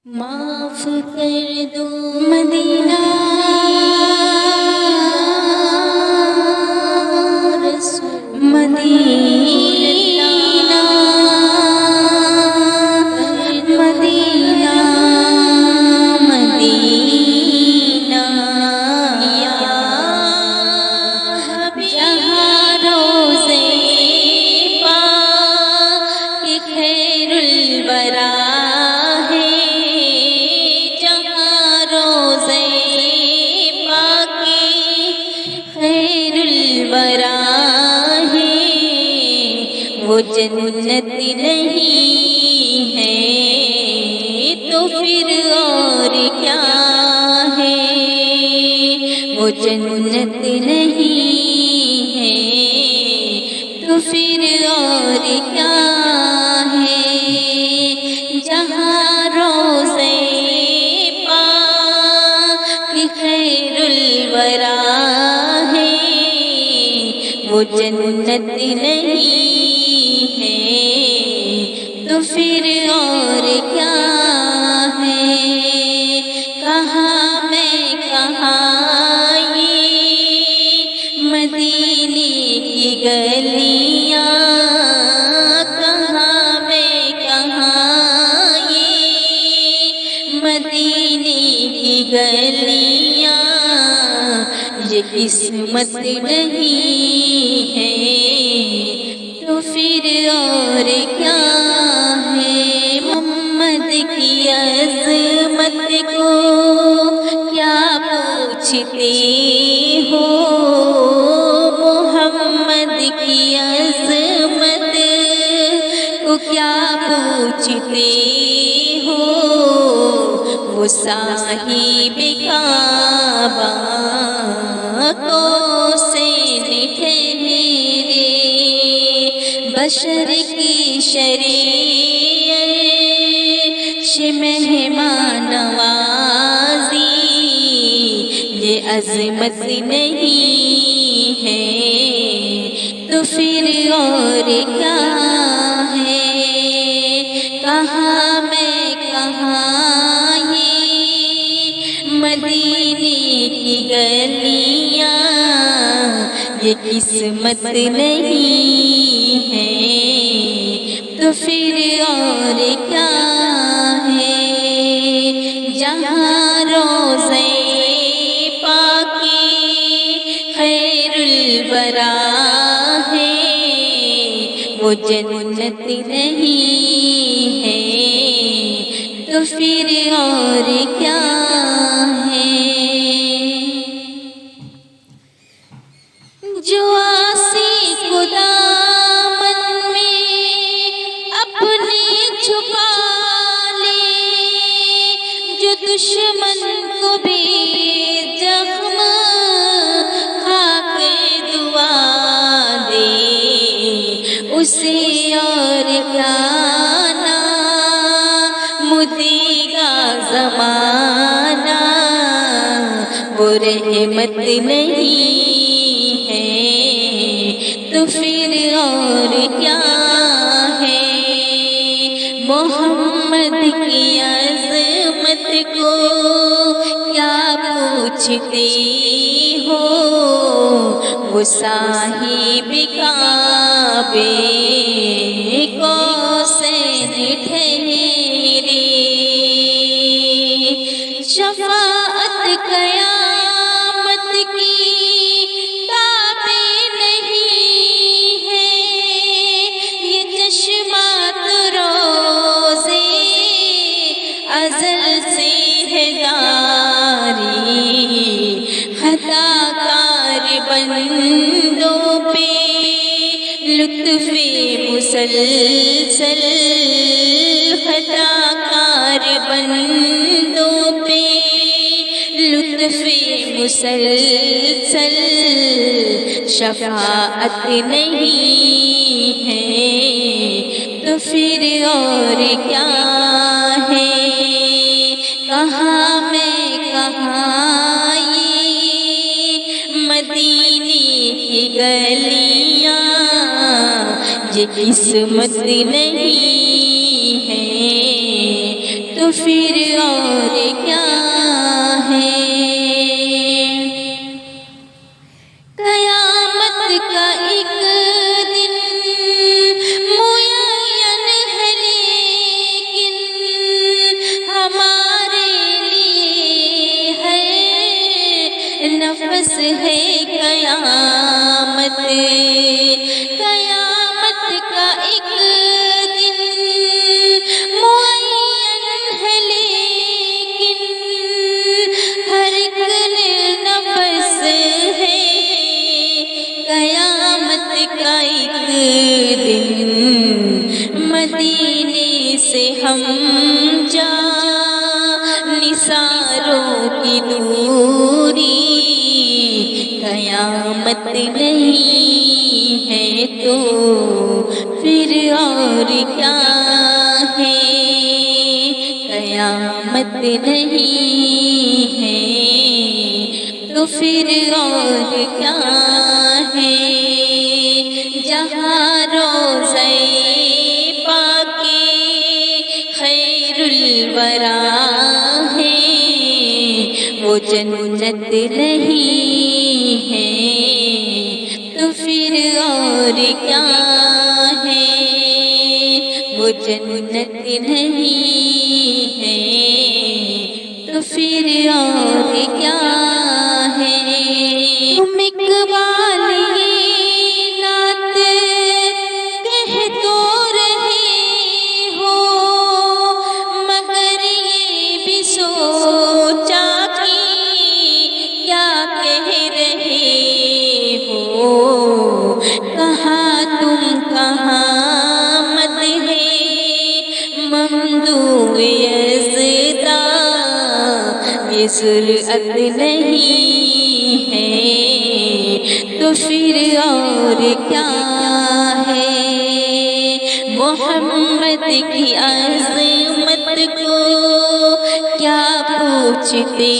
معاف کر دو مدینہ رسول مدینہ مدینہ مدینہ یا جہاں روزے پاک خیر الورا وہ جنت نہیں ہے تو پھر اور کیا ہے، وہ جنت نہیں ہے تو پھر اور کیا ہے، جہاں روزے پاک خیر الورا ہے وہ جنت نہیں تو پھر اور کیا ہے، کہاں میں کہاں یہ مدینے کی گلیاں، کہاں میں کہاں یہ مدینے کی گلیاں، یہ قسمت نہیں ہے تو پھر اور کیا ہے، محمد کی عظمت کو کیا پوچھتے ہو، محمد کی عظمت کو کیا پوچھتے ہو، وہ صاحب کعبہ کو سے بشر کی شریعت مہمان نوازی، یہ عظمت نہیں ہے تو پھر اور کیا ہے، کہاں میں کہاں یہ مدینے کی گلیاں، یہ قسمت نہیں ہے تو پھر اور کیا ہے، جہاں روزے پاک خیر الورا ہے وہ جنت نہیں ہے تو پھر اور کیا ہے، جو آسی خدا دشمن کو بھی زخم کھا کے دعا دے، اسے اور کیا نام دے گا زمانہ، وہ رحمت نہیں ہے تو پھر اور کیا ہے، محمد کی عظمت کو کیا پوچھتے ہو، وہ صاحب کعبے کو سے ٹھہرے، شفاعت قیامت کی کعبے نہیں ہے، یہ چشمات روزے ازل سے ہے جاری، خطا کار بندوں پہ لطف مسلسل، خطا کار بندوں پہ لطف مسلسل، شفاعت نہیں ہے تو پھر اور کیا ہے، کہاں میں کہاں یہ مدینے کی گلیاں، یہ قسمت نہیں ہے تو تو پھر اور کیا ہے؟ قیامت کا ایک دن معین ہے، لیکن ہمارے لیے ہے نفس ہے قیامت۔ قیامت کا ایک دن معین ہے، لیکن ہر ایک نفس ہے۔ قیامت کا ایک دن مدینے سے ہم جا نثاروں کی دوری، قیامت نہیں ہے تو پھر اور کیا ہے؟ قیامت نہیں ہے تو پھر اور کیا ہے؟ جہاں روضہ پاک خیر الورا ہے، وہ جنت نہیں ہے تو پھر اور کیا ہے؟ وہ جنت نہیں ہے تو پھر اور کیا ہے؟ تم اقبال یہ نعت کہہ تو رہے ہو، مگر یہ بھی سوچا کہ کیا کہہ رہے ہو؟ کہاں تم کہاں مدح ممدوح یزداں، یہ جرأت نہیں ہے تو پھر اور کیا ہے؟ محمد کی عظمت کو کیا پوچھتے